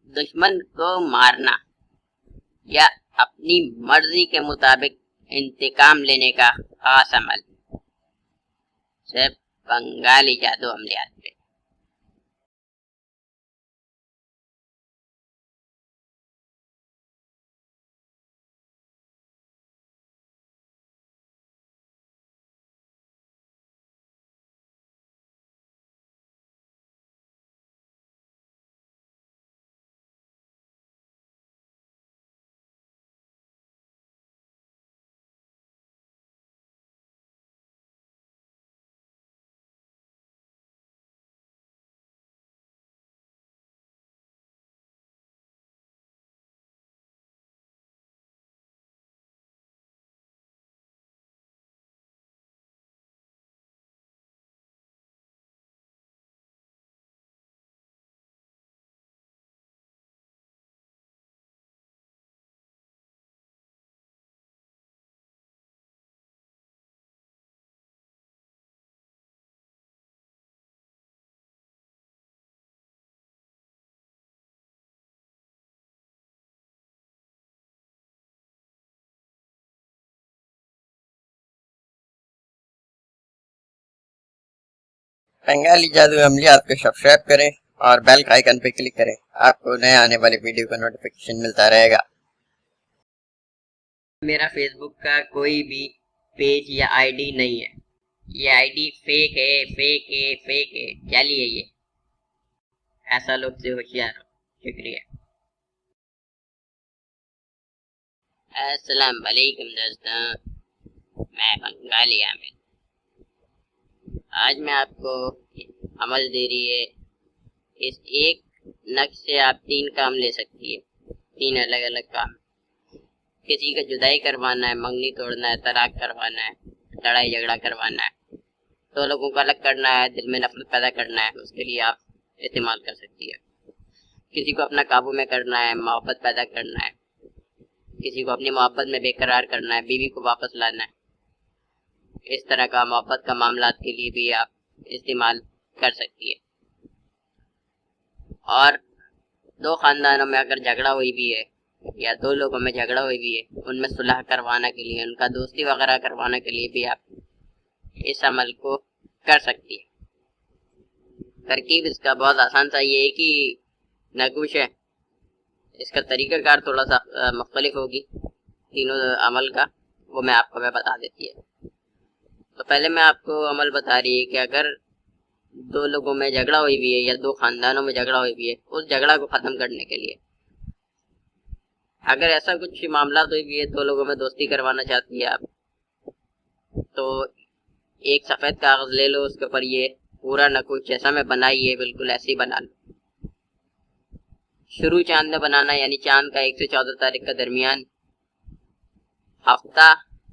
दुश्मन को मारना या अपनी मर्जी के मुताबिक इंतकाम लेने का खास अमल सिर्फ बंगाली जादू अमलियात पे। बंगाली जादू अमलियात को सब्सक्राइब करें और बेल का आइकन पे क्लिक करें। आपको नए आने वाली वीडियो का नोटिफिकेशन मिलता रहेगा। मेरा फेसबुक का कोई भी पेज या आईडी नहीं है। ये आईडी फेक है, फेक है, फेक है, जाली है ये। ऐसा लोग से होशियार हो। शुक्रिया। अस्सलाम वालेकुम दोस्तों, मैं बंगाली आमिर। आज मैं आपको अमल दे रही है। इस एक नक्श से आप 3 काम ले सकती है, 3 अलग अलग काम। किसी का जुदाई करवाना है, मंगनी तोड़ना है, तलाक करवाना है, लड़ाई झगड़ा करवाना है, 2 लोगों को अलग करना है, दिल में नफरत पैदा करना है, उसके लिए आप इस्तेमाल कर सकती है। किसी को अपना काबू में करना है, मोहब्बत पैदा करना है, किसी को अपनी मोहब्बत में बेकरार करना है, बीवी को वापस लाना है, इस तरह का मोहब्बत का मामला के लिए भी आप इस्तेमाल कर सकती है। और 2 खानदानों में अगर झगड़ा हुई भी है या 2 लोगों में झगड़ा हुई भी है, उनमें सुलह करवाने के लिए, उनका दोस्ती वगैरह करवाने के लिए भी आप इस अमल को कर सकती है। तरकीब इसका बहुत आसान सा ये है कि नगूश है, इसका तरीक़ाकार थोड़ा सा मुख्तलिफ होगी तीनों अमल का, वो मैं आपको बता देती है। तो पहले मैं आपको अमल बता रही है कि अगर 2 लोगों में झगड़ा हुई भी है या 2 खानदानों में झगड़ा हुई भी है, उस झगड़ा को ख़त्म करने के लिए अगर ऐसा कुछ मामला हुई भी है, 2 लोगों में दोस्ती करवाना चाहती है आप, तो एक सफ़ेद कागज़ ले लो, उसके ऊपर ये पूरा नकुश जैसा मैं बनाई है बिल्कुल ऐसे ही बना लो। शुरू चांद में बनाना, यानी चांद का 1 से 14 तारीख का दरमियान, हफ्ता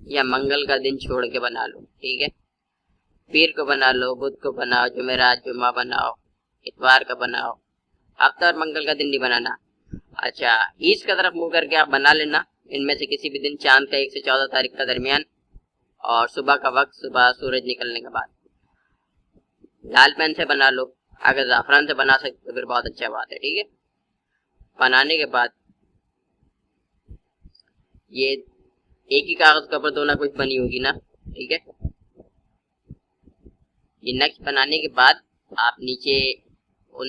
या मंगल का दिन छोड़ के बना लो, ठीक है। पीर को बना लो, बुध को बनाओ, जुमेरात जुम्मा बनाओ, इतवार का बनाओ, हफ्ता और मंगल का दिन नहीं बनाना। अच्छा, ईस्ट का तरफ मुंह करके आप बना लेना, इनमें से किसी भी दिन चांद का 1 से 14 तारीख का दरमियान और सुबह का वक्त, सुबह सूरज निकलने के बाद। लाल पेन से बना लो, अगर ज़ाफ़रान से बना सकते तो फिर बहुत अच्छा बात है, ठीक है। बनाने के बाद ये एक ही कागज़ के ऊपर 2 ना कुछ बनी होगी ना, ठीक है। ये नक्श बनाने के बाद आप नीचे उन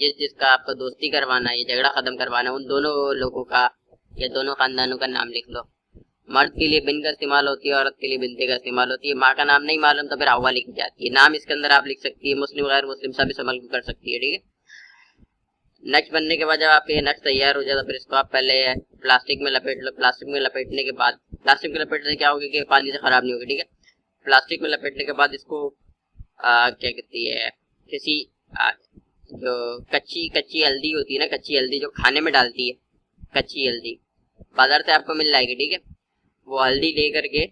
जिसका आपको दोस्ती करवाना है, ये झगड़ा ख़त्म करवाना है, उन दोनों लोगों का या दोनों ख़ानदानों का नाम लिख लो। मर्द के लिए बिन का इस्तेमाल होती है, औरत के लिए बिनते का इस्तेमाल होती है। माँ का नाम नहीं मालूम तो फिर हवा लिखी जाती है। नाम इसके अंदर आप लिख सकती है, मुस्लिम गैर मुस्लिम सब इस अमल को कर सकती है, ठीक है। नक्श बनने के बाद जब आपके नक्श तैयार हो जाए तो फिर इसको आप पहले प्लास्टिक में लपेट लो। प्लास्टिक में लपेटने के बाद, प्लास्टिक में लपेटने से क्या होगा कि पानी से ख़राब नहीं होगी, ठीक है। प्लास्टिक में लपेटने के बाद इसको क्या कहती है, किसी जो कच्ची हल्दी होती है ना, कच्ची हल्दी जो खाने में डालती है, कच्ची हल्दी बाजार से आपको मिल जाएगी, ठीक है। वो हल्दी ले करके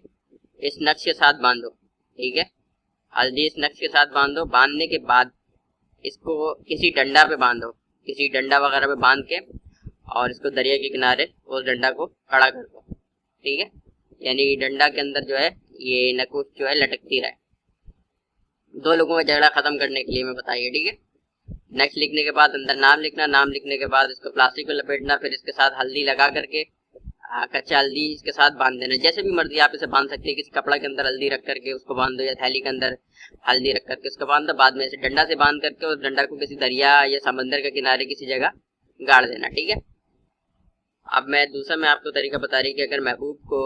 इस नक्श के साथ बांधो, ठीक है। हल्दी इस नक्श के साथ बांधो। बांधने के बाद इसको किसी डंडा पे बांधो, किसी डंडा वगैरह पे बांध के, और इसको दरिया के किनारे उस डंडा को खड़ा कर दो, ठीक है। यानी डंडा के अंदर जो है ये नकुश जो है लटकती रहे। 2 लोगों में झगड़ा ख़त्म करने के लिए मैं बताइए, ठीक है। नेक्स्ट लिखने के बाद अंदर नाम लिखना, नाम लिखने के बाद इसको प्लास्टिक को लपेटना, फिर इसके साथ हल्दी लगा करके कच्चा हल्दी इसके साथ बांध देना। जैसे भी मर्जी आप इसे बांध सकते हैं, किसी कपड़ा के अंदर हल्दी रख करके उसको बांध दो, या थैली के अंदर हल्दी रख करके उसको बांध दो। बाद में इसे डंडा से बांध करके उस डंडा को किसी दरिया या समंदर के किनारे किसी जगह गाड़ देना, ठीक है। अब मैं आपको तरीका बता रही कि अगर महबूब को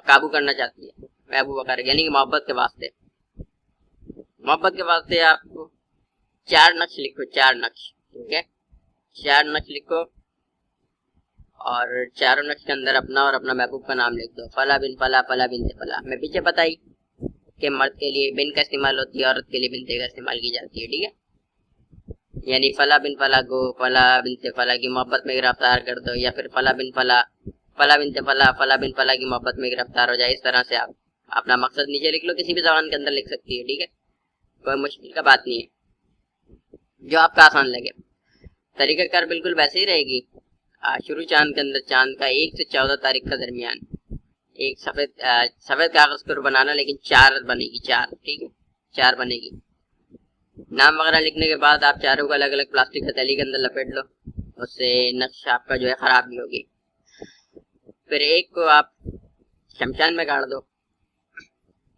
काबू करना चाहती है, महबूब वगैरह यानी कि मोहब्बत के वास्ते आपको 4 नक्श लिखो, 4 नक्श, ठीक है। 4 नक्श लिखो और चारों नक्श के अंदर अपना और अपना महबूब का नाम लिख दो। फला बिन फला, फला बिनते फला। मैं पीछे बताई कि मर्द के लिए बिन का इस्तेमाल होती है, औरत के लिए बिनते का इस्तेमाल की जाती है, ठीक है। यानी फला बिन फला को फला बिनते फला की मोहब्बत में गिरफ्तार कर दो, या फिर फला बिन फला, फला बिनते फला, फला बिन फला की मोहब्बत में गिरफ्तार हो जाए। इस तरह से आप अपना मकसद नीचे लिख लो, किसी भी जबान के अंदर लिख सकती है, ठीक है। कोई मुश्किल का बात नहीं है, जो आपका आसान लगे। तरीकाकार बिल्कुल वैसे ही रहेगी। शुरू चांद के अंदर चांद का 1 से 14 तारीख का दरमियान एक सफेद कागज पर बनाना, लेकिन 4 बनेगी, 4, ठीक है, 4 बनेगी। नाम वगैरह लिखने के बाद आप चारों को अलग अलग प्लास्टिक हथेली के अंदर लपेट लो, उससे नक्श आपका जो है खराब नहीं होगी। फिर एक को आप शमशान में गाड़ दो,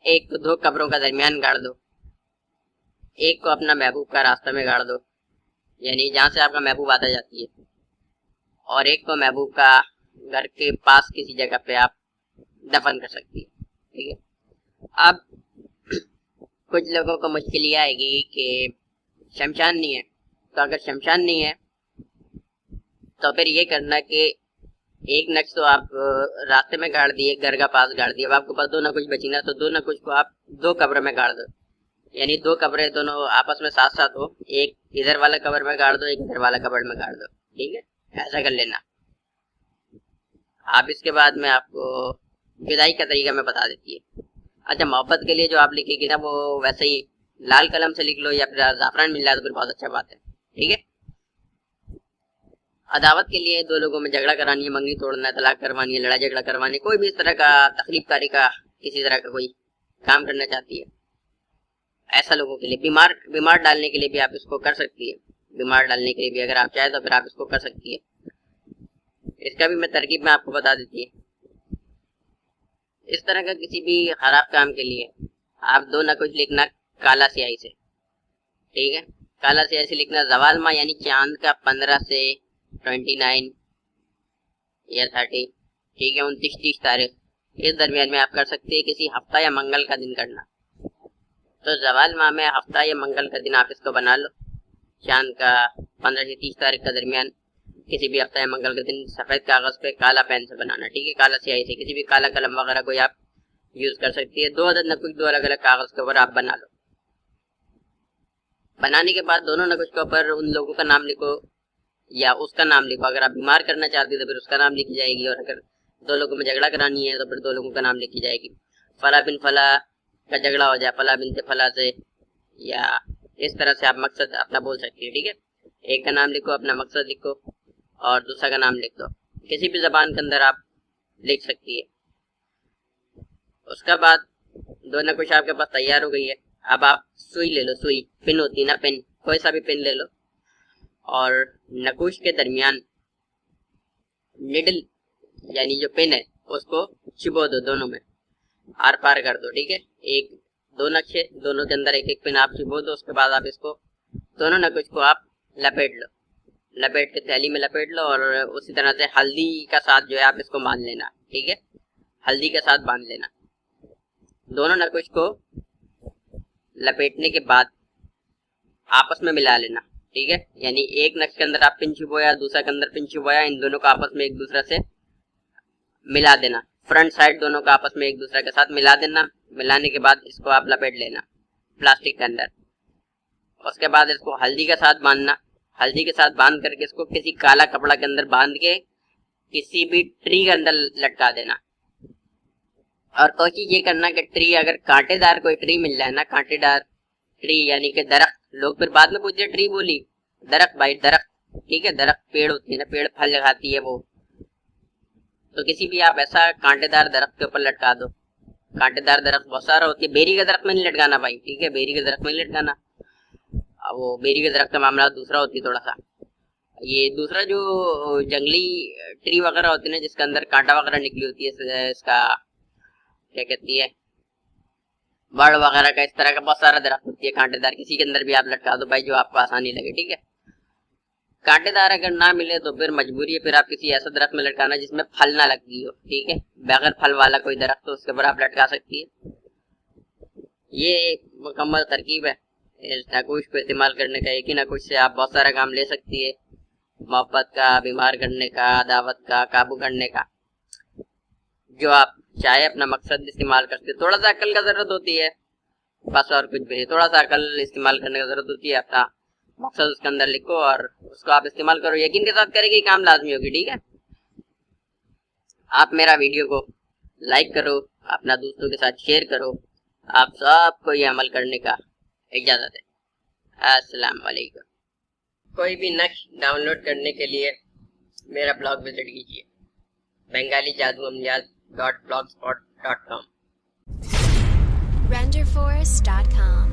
एक को 2 कब्रों का दरमियान गाड़ दो, एक को अपना महबूब का रास्ता में गाड़ दो, यानी जहाँ से आपका महबूब आता जाती है, और एक को महबूब का घर के पास किसी जगह पे आप दफन कर सकती है, ठीक है। अब कुछ लोगों को मुश्किल ये आएगी कि शमशान नहीं है, तो अगर शमशान नहीं है तो फिर ये करना कि एक नक्श तो आप रास्ते में गाड़ दिए, घर का पास गाड़ दिए, अब आपके पास 2 नकुश बची ना, तो 2 नकुश को आप 2 कब्र में गाड़ दो, यानी 2 कब्रें दोनों आपस में साथ साथ हो, एक इधर वाला कब्र में गाड़ दो, एक इधर वाला कब्र में गाड़ दो, ठीक है, ऐसा कर लेना। आप इसके बाद में आपको विदाई का तरीका मैं बता देती है। अच्छा, मोहब्बत के लिए जो आप लिखेगी ना, वो वैसे ही लाल कलम से लिख लो, या फिर जाफरान मिल जाए तो फिर बहुत अच्छा बात है, ठीक है। अदावत के लिए 2 लोगों में झगड़ा करानी है, मंगनी तोड़ना है, तलाक करवानी है, लड़ाई झगड़ा करवानी है, कोई भी इस तरह का तकलीफकारी का किसी तरह का कोई काम करना चाहती है, ऐसा लोगों के लिए, बीमार डालने के लिए भी आप इसको कर सकती है। बीमार डालने के लिए भी अगर आप चाहे तो फिर आप इसको कर सकती है। इसका भी मैं तरकीब में आपको बता देती है। इस तरह का किसी भी खराब काम के लिए आप 2 नकुश लिखना काला स्याही से, ठीक है। काला स्याही से लिखना जवाल माह, यानी चांद का 15 से 29 या 30, ठीक है, 29-30 तारीख, इस दरमियान में आप कर सकते हैं। किसी हफ्ता या मंगल का दिन करना, तो जवाल माह में हफ्ता या मंगल का दिन आप इसको बना लो। चांद का 15 से 30 तारीख का दरमियान किसी भी हफ्ता या मंगल के दिन सफेद कागज पे काला पेन से बनाना, ठीक है, काला स्याही से, किसी भी काला कलम वगैरह कोई आप यूज कर सकती है। 2 अदद नकुश 2 अलग अलग कागज के ऊपर आप बना लो। बनाने के बाद दोनों नकुश के ऊपर उन लोगों का नाम लिखो या उसका नाम लिखो। अगर आप बीमार करना चाहती है तो फिर उसका नाम लिखी जाएगी, और अगर 2 लोगों में झगड़ा करानी है तो फिर 2 लोगों का नाम लिखी जाएगी। फला बिन फला का झगड़ा हो जाए फला बिन फला से, या इस तरह से आप मकसद अपना बोल सकती है, ठीक है। एक का नाम लिखो, अपना मकसद लिखो, और दूसरा का नाम लिख दो, किसी भी जबान के अंदर आप लिख सकती है। उसके बाद 2 नकुश आपके पास तैयार हो गई है। अब आप सुई ले लो, सुई, पिन होती है ना, पिन, कोई सा भी पिन ले लो, और नकुश के दरमियान निडल यानी जो पिन है उसको चिबो दो, दोनों में आर पार कर दो, ठीक है। 2 नक्शे, दोनों के अंदर एक पिन आप चिबो दो। उसके बाद आप इसको दोनों नकुश को आप लपेट लो, लपेट के थैली में लपेट लो, और उसी तरह से हल्दी का साथ जो है आप इसको बांध लेना, ठीक है, हल्दी के साथ बांध लेना। दोनों नकुश को लपेटने के बाद आपस में मिला लेना, ठीक है, यानी एक नक्श के अंदर आप पिन छुपाया, दूसरा के अंदर पिन छुपाया, इन दोनों को आपस में एक दूसरे से मिला देना। फ्रंट साइड दोनों को आपस में एक दूसरे के साथ मिला देना। मिलाने के बाद इसको आप लपेट लेना प्लास्टिक के अंदर। उसके बाद इसको हल्दी के साथ बांधना, हल्दी के साथ बांध करके इसको किसी काला कपड़ा के अंदर बांध के किसी भी ट्री के अंदर लटका देना। और कोशिश ये करना कि ट्री, अगर कांटेदार कोई ट्री मिल जाए ना, कांटेदार ट्री यानी कि दरख्त, लोग फिर बाद में पूछते ट्री बोली, दरख्त भाई, दरख्त, ठीक है, दरख्त पेड़ होती है ना, पेड़ फल लगाती है वो, तो किसी भी आप ऐसा कांटेदार दरख्त के ऊपर लटका दो। कांटेदार दरख्त बहुत सारा होती है, बेरी के दरख्त में नहीं लटकाना भाई, ठीक है, बेरी के दरख्त में नहीं लटकाना। वो बेरी के दरख्त का मामला दूसरा होती है थोड़ा सा। ये दूसरा जो जंगली ट्री वगैरह होती है ना, जिसके अंदर कांटा वगैरह निकली होती है, इसका क्या कहती है, बड़ वगैरह का, इस तरह का बहुत सारा दरख्त होती है कांटेदार, किसी के अंदर भी आप लटका दो भाई, जो आपको आसानी लगे, ठीक है। कांटेदार अगर ना मिले तो फिर मजबूरी है, फिर आप किसी ऐसा दरख्त में लटकाना जिसमें फल ना लगी हो, ठीक है। बगैर फल वाला कोई दरख्त तो उसके ऊपर आप लटका सकती है। ये मुकम्मल तरकीब है इस नकुश को इस्तेमाल करने का। एक ही नकुश से आप बहुत सारा काम ले सकती है, मोहब्बत का, बीमार करने का, दावत का, काबू करने का, जो आप चाहे अपना मकसद इस्तेमाल करते। थोड़ा सा अकल का जरूरत होती है बस, और कुछ भी नहीं। थोड़ा सा अकल इस्तेमाल करने की जरूरत होती है, अपना मकसद उसके अंदर लिखो और उसको आप इस्तेमाल करो, यकीन के साथ करेंगे काम लाजमी होगी, ठीक है। आप मेरा वीडियो को लाइक करो, अपना दोस्तों के साथ शेयर करो। आप सबको ये अमल करने का इजाजत है। अस्सलाम वालेकुम। कोई भी नक्श डाउनलोड करने के लिए मेरा ब्लॉग विजिट कीजिए bengalijadooamyaz.blogspot.com। renderforce.com